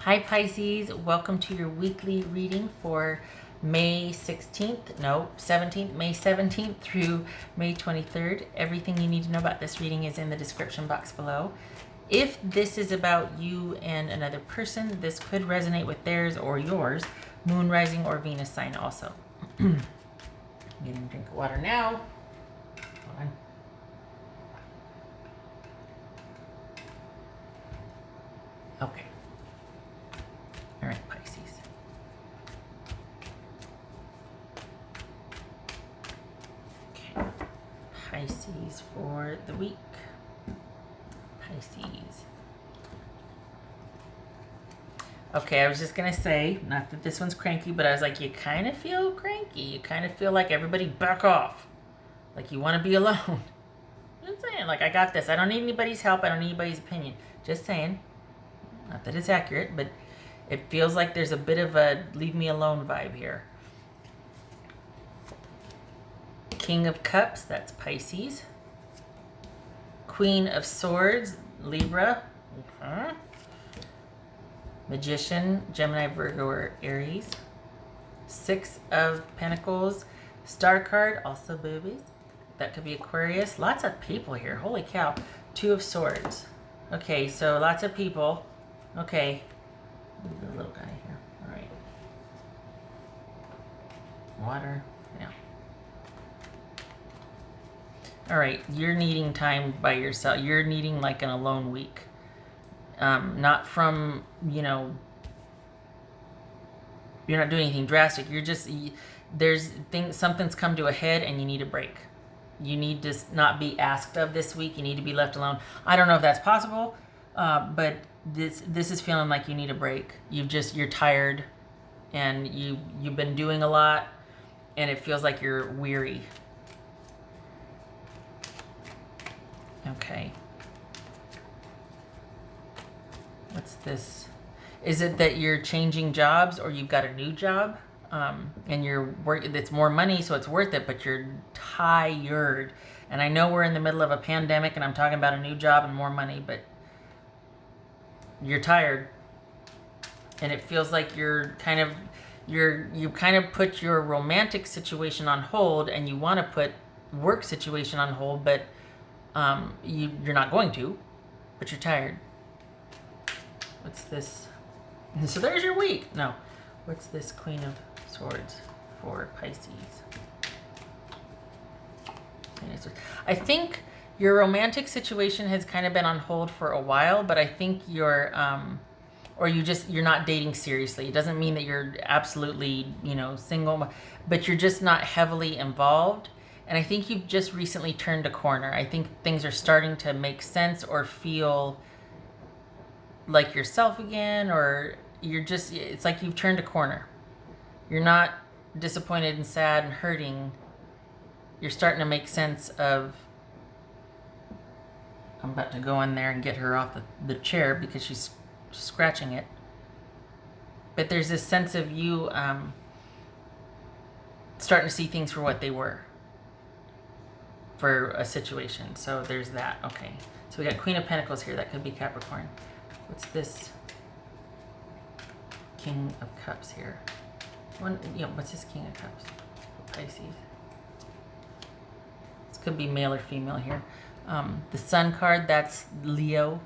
Hi Pisces, welcome to your weekly reading for May 17th, May 17th through May 23rd. Everything you need to know about this reading is in the description box below. If this is about you and another person, this could resonate with theirs or yours, moon, rising, or Venus sign also. I'm getting a drink of water now. Hold on. Okay. All right, Pisces. Okay. Pisces for the week. Pisces. Okay, I was just going to say, not that this one's cranky, but I was like, you kind of feel cranky. You kind of feel like everybody back off. Like you want to be alone. Just saying, like, I got this. I don't need anybody's help. I don't need anybody's opinion. Just saying. Not that it's accurate, but it feels like there's a bit of a leave me alone vibe here. King of Cups, that's Pisces. Queen of Swords, Libra. Magician, Gemini, Virgo, or Aries. Six of Pentacles, Star card, also boobies. That could be Aquarius. Lots of people here. Holy cow. Two of Swords. Okay, so lots of people. Okay. The little guy here. All right. Water. Yeah. All right. You're needing time by yourself. You're needing like an alone week. Not from, you're not doing anything drastic. You're just, something's come to a head and you need a break. You need to not be asked of this week. You need to be left alone. I don't know if that's possible, but this is feeling like you need a break. You're tired, and you've been doing a lot, and it feels like you're weary. Okay. What's this? Is it that you're changing jobs, or you've got a new job, and it's more money, so it's worth it, but you're tired? And I know we're in the middle of a pandemic, and I'm talking about a new job and more money, but you're tired, and it feels like you kind of put your romantic situation on hold, and you want to put work situation on hold, but you're not going to, but you're tired. What's this? So there's your week. No, what's this Queen of Swords for Pisces? I think your romantic situation has kind of been on hold for a while, but I think you're not dating seriously. It doesn't mean that you're absolutely, single, but you're just not heavily involved. And I think you've just recently turned a corner. I think things are starting to make sense or feel like yourself again, or it's like you've turned a corner. You're not disappointed and sad and hurting. You're starting to make sense of, I'm about to go in there and get her off the chair because she's scratching it. But there's this sense of you starting to see things for what they were for a situation. So there's that. Okay. So we got Queen of Pentacles here. That could be Capricorn. What's this? King of Cups here. What's this King of Cups? Pisces. This could be male or female here. The Sun card, that's Leo.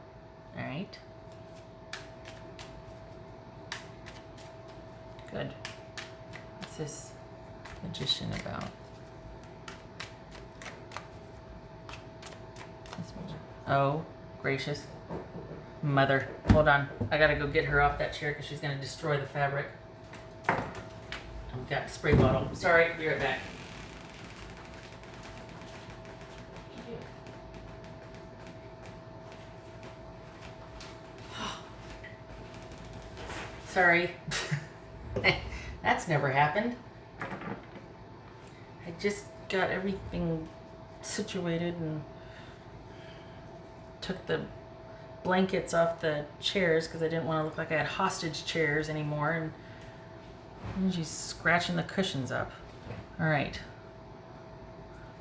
All right. Good. What's this Magician about? Oh, gracious. Mother. Hold on. I gotta go get her off that chair because she's gonna destroy the fabric. I've got a spray bottle. Sorry, be right back. Sorry. That's never happened. I just got everything situated and took the blankets off the chairs because I didn't want to look like I had hostage chairs anymore, and she's scratching the cushions up. All right.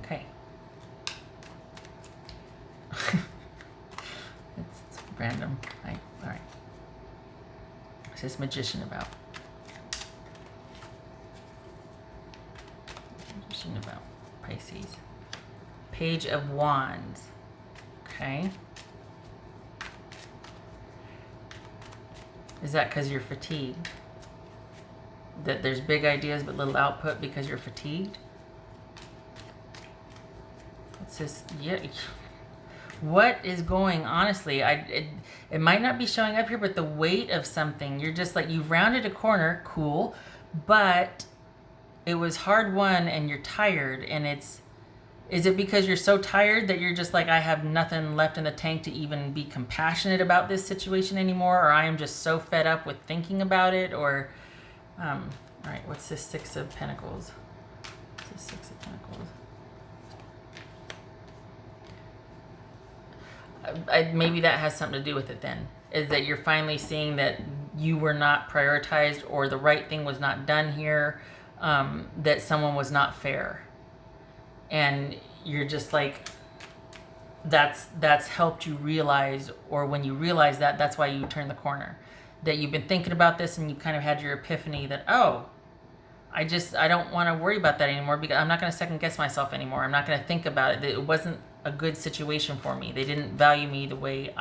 Okay. It's random. All right. What's this Magician about? Magician about Pisces. Page of Wands. Okay. Is that because you're fatigued? That there's big ideas but little output because you're fatigued? What's this? Yeah. What is going, honestly, it might not be showing up here, but the weight of something, you're just like, you've rounded a corner, cool, but it was hard won and you're tired, and is it because you're so tired that you're just like, I have nothing left in the tank to even be compassionate about this situation anymore, or I am just so fed up with thinking about it, or, all right, what's this Six of Pentacles? What's this Six of Pentacles? Maybe that has something to do with it then, is that you're finally seeing that you were not prioritized, or the right thing was not done here, that someone was not fair. And you're just like, that's helped you realize, or when you realize that, that's why you turn the corner. That you've been thinking about this and you kind of had your epiphany that, oh, I don't want to worry about that anymore, because I'm not going to second guess myself anymore. I'm not going to think about it. It wasn't a good situation for me. They didn't value me the way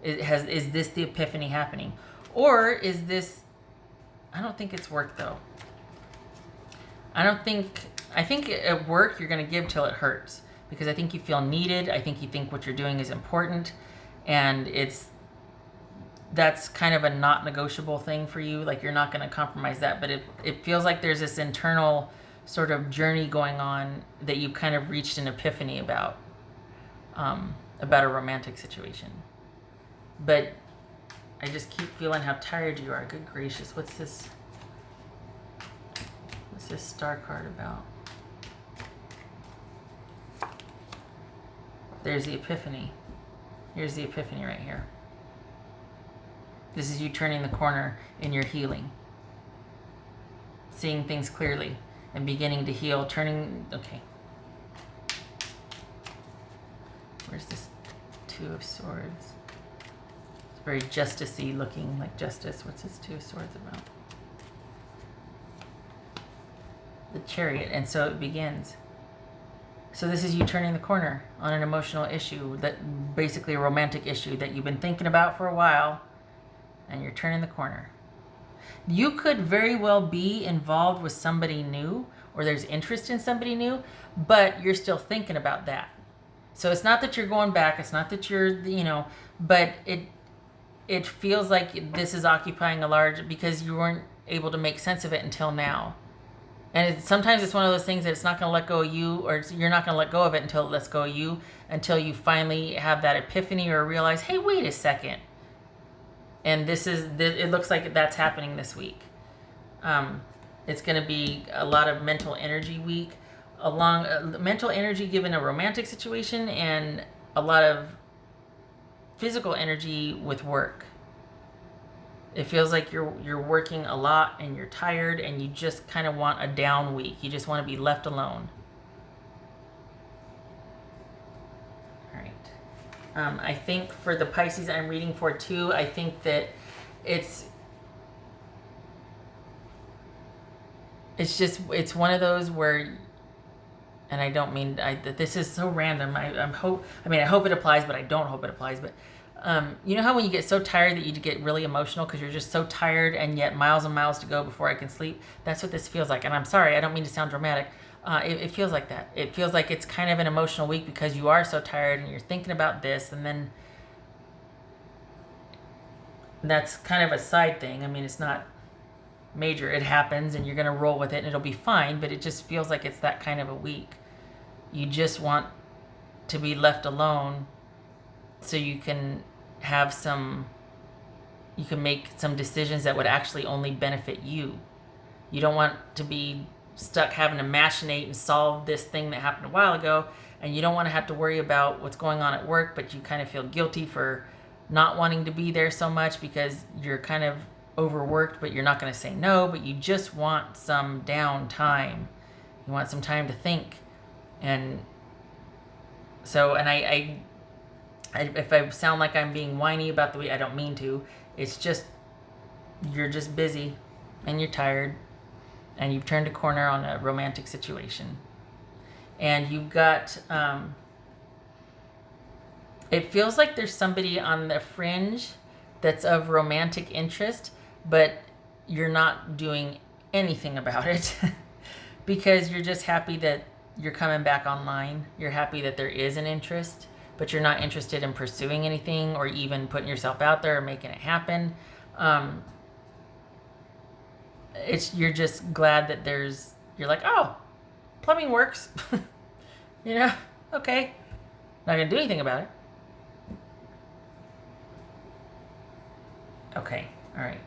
is this the epiphany happening? Or is this, I don't think it's work though. I think at work you're going to give till it hurts, because I think you feel needed. I think you think what you're doing is important, and that's kind of a not negotiable thing for you. Like, you're not going to compromise that, but it feels like there's this internal sort of journey going on that you kind of reached an epiphany about a romantic situation. But I just keep feeling how tired you are. Good gracious, what's this star card about? There's the epiphany. Here's the epiphany right here. This is you turning the corner in your healing. Seeing things clearly and beginning to heal. Okay. Where's this Two of Swords? It's very justice-y looking, like justice. What's this Two of Swords about? The Chariot. And so it begins. So this is you turning the corner on an emotional issue, that basically a romantic issue that you've been thinking about for a while, and you're turning the corner. You could very well be involved with somebody new, or there's interest in somebody new, but you're still thinking about that. So it's not that you're going back, it's not that you're, but it feels like this is occupying a large, because you weren't able to make sense of it until now. And sometimes it's one of those things that it's not going to let go of you, or you're not going to let go of it until it lets go of you, until you finally have that epiphany or realize, hey, wait a second. And it looks like that's happening this week. It's going to be a lot of mental energy week, mental energy given a romantic situation, and a lot of physical energy with work. It feels like you're working a lot and you're tired and you just kind of want a down week. You just want to be left alone. All right. I think for the Pisces I'm reading for too, I think that it's it's one of those where, and I don't mean that this is so random. I hope it applies, but I don't hope it applies. But you know how when you get so tired that you get really emotional because you're just so tired, and yet miles and miles to go before I can sleep? That's what this feels like. And I'm sorry, I don't mean to sound dramatic. It feels like that. It feels like it's kind of an emotional week because you are so tired and you're thinking about this, and then that's kind of a side thing. I mean, it's not major. It happens and you're going to roll with it and it'll be fine, but it just feels like it's that kind of a week. You just want to be left alone so you can make some decisions that would actually only benefit you. You don't want to be stuck having to machinate and solve this thing that happened a while ago, and you don't want to have to worry about what's going on at work, but you kind of feel guilty for not wanting to be there so much because you're kind of overworked, but you're not going to say no, but you just want some downtime. You want some time to think. And so, and I if I sound like I'm being whiny about the way, I don't mean to. It's just you're just busy and you're tired and you've turned a corner on a romantic situation. And you've got, it feels like there's somebody on the fringe that's of romantic interest, but you're not doing anything about it because you're just happy that you're coming back online. You're happy that there is an interest, but you're not interested in pursuing anything or even putting yourself out there or making it happen. You're just glad that you're like, oh, plumbing works. Okay. Not gonna do anything about it. Okay, all right.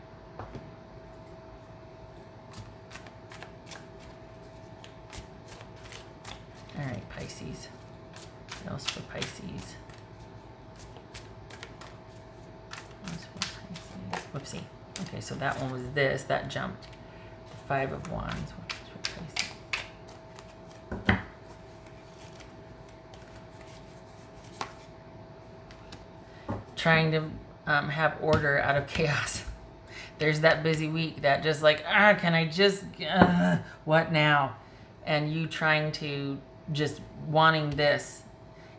All right, Pisces. What else for Pisces? What else for Pisces? Whoopsie. Okay, so that one was this. That jumped. The 5 of Wands. What else for Pisces? Trying to have order out of chaos. There's that busy week that just like, can I just, what now? And you trying to just wanting this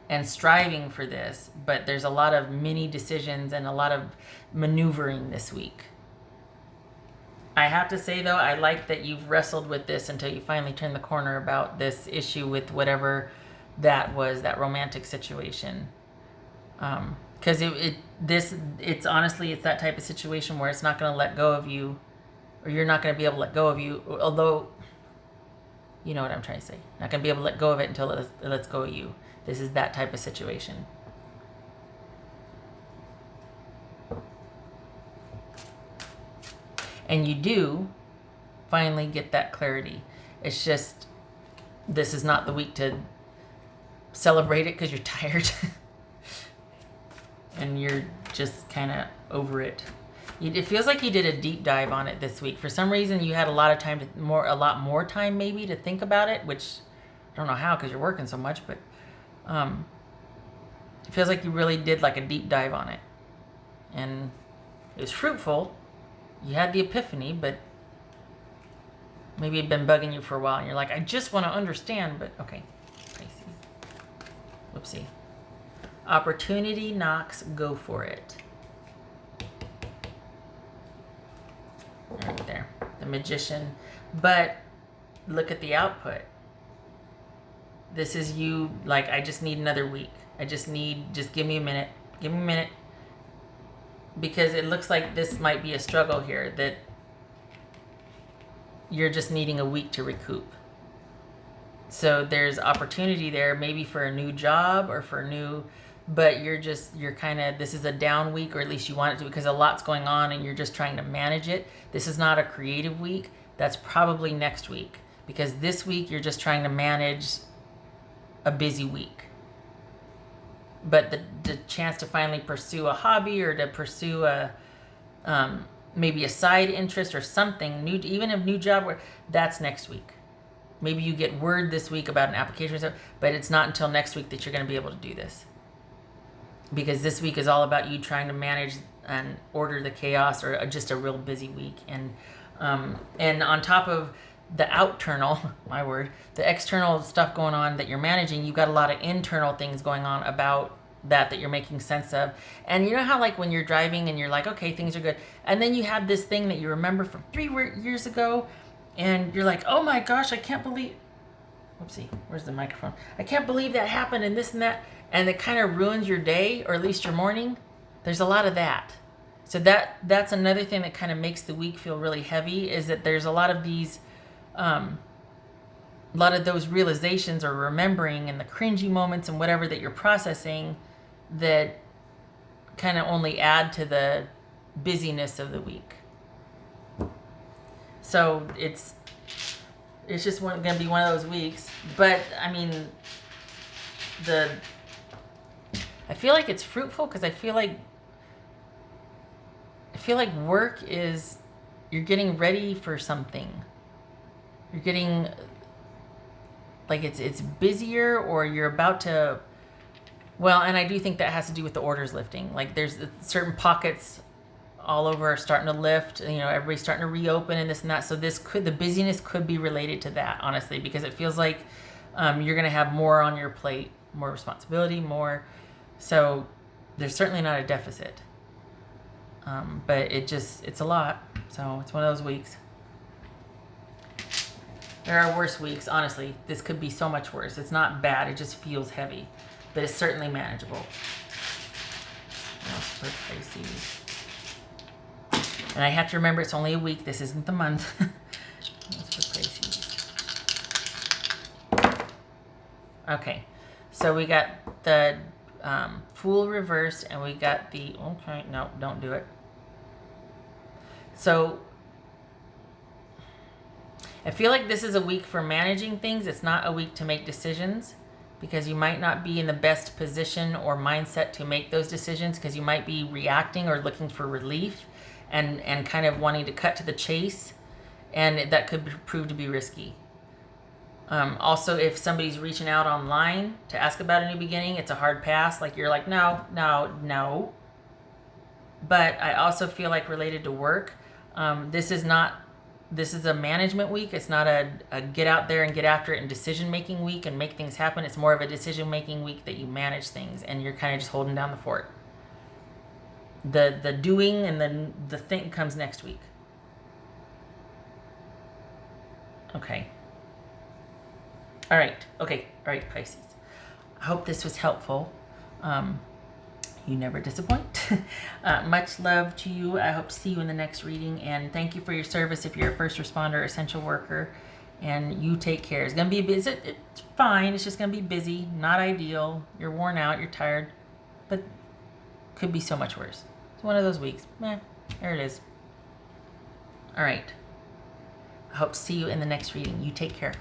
and striving for this, but there's a lot of mini decisions and a lot of maneuvering this week. I have to say though, I like that you've wrestled with this until you finally turned the corner about this issue with whatever that was, that romantic situation. Because it's honestly, it's that type of situation where it's not going to let go of you, or you're not going to be able to let go of you, although, you know what I'm trying to say. Not going to be able to let go of it until it lets go of you. This is that type of situation. And you do finally get that clarity. It's just, this is not the week to celebrate it because you're tired. And you're just kind of over it. It feels like you did a deep dive on it this week. For some reason, you had a lot of time a lot more time maybe to think about it, which I don't know how because you're working so much, but it feels like you really did like a deep dive on it, and it was fruitful. You had the epiphany, but maybe it'd been bugging you for a while, and you're like, I just want to understand, but okay. Pisces. Whoopsie. Opportunity knocks, go for it. Right there. The Magician. But look at the output. This is you, like, I just need another week. Just give me a minute. Give me a minute. Because it looks like this might be a struggle here, that you're just needing a week to recoup. So there's opportunity there, maybe for a new job or for a new, but you're kind of, this is a down week, or at least you want it to, because a lot's going on and you're just trying to manage it. This is not a creative week. That's probably next week, because this week you're just trying to manage a busy week. But the chance to finally pursue a hobby or to pursue a maybe a side interest or something new, even a new job, where that's next week. Maybe you get word this week about an application or something, but it's not until next week that you're going to be able to do this. Because this week is all about you trying to manage and order the chaos, or just a real busy week. And on top of the the external stuff going on that you're managing, you've got a lot of internal things going on about that you're making sense of. And you know how, like, when you're driving and you're like, okay, things are good, and then you have this thing that you remember from 3 years ago, and you're like, oh my gosh, I can't believe, whoopsie, where's the microphone? I can't believe that happened, and this and that, and it kind of ruins your day, or at least your morning. There's a lot of that. So that's another thing that kind of makes the week feel really heavy, is that there's a lot of these, a lot of those realizations or remembering and the cringy moments and whatever that you're processing that kind of only add to the busyness of the week. So it's just going to be one of those weeks. But I mean, I feel like it's fruitful, because I feel like work is, you're getting ready for something. You're getting, like, it's busier, or you're about to, well, and I do think that has to do with the orders lifting. Like, there's certain pockets all over are starting to lift. You know, everybody's starting to reopen and this and that. So the busyness could be related to that, honestly, because it feels like you're going to have more on your plate, more responsibility, more. So there's certainly not a deficit. But it's a lot. So it's one of those weeks. There are worse weeks, honestly. This could be so much worse. It's not bad. It just feels heavy. But it's certainly manageable. What else for Pisces? And I have to remember it's only a week. This isn't the month. What's for Pisces? Okay. So we got the Fool reversed, and we got the... Okay, no, don't do it. So I feel like this is a week for managing things. It's not a week to make decisions, because you might not be in the best position or mindset to make those decisions, because you might be reacting or looking for relief and kind of wanting to cut to the chase, and that could prove to be risky. Also, if somebody's reaching out online to ask about a new beginning, it's a hard pass. Like, you're like, no. But I also feel like, related to work, this is a management week. It's not a get out there and get after it and decision-making week and make things happen. It's more of a decision-making week that you manage things, and you're kind of just holding down the fort. The doing and then the thing comes next week. Okay. All right, Pisces. I hope this was helpful. You never disappoint. Much love to you. I hope to see you in the next reading, and thank you for your service if you're a first responder, essential worker, and you take care. It's going to be busy. It's fine. It's just going to be busy. Not ideal. You're worn out. You're tired, but could be so much worse. It's one of those weeks. There it is. All right. I hope to see you in the next reading. You take care.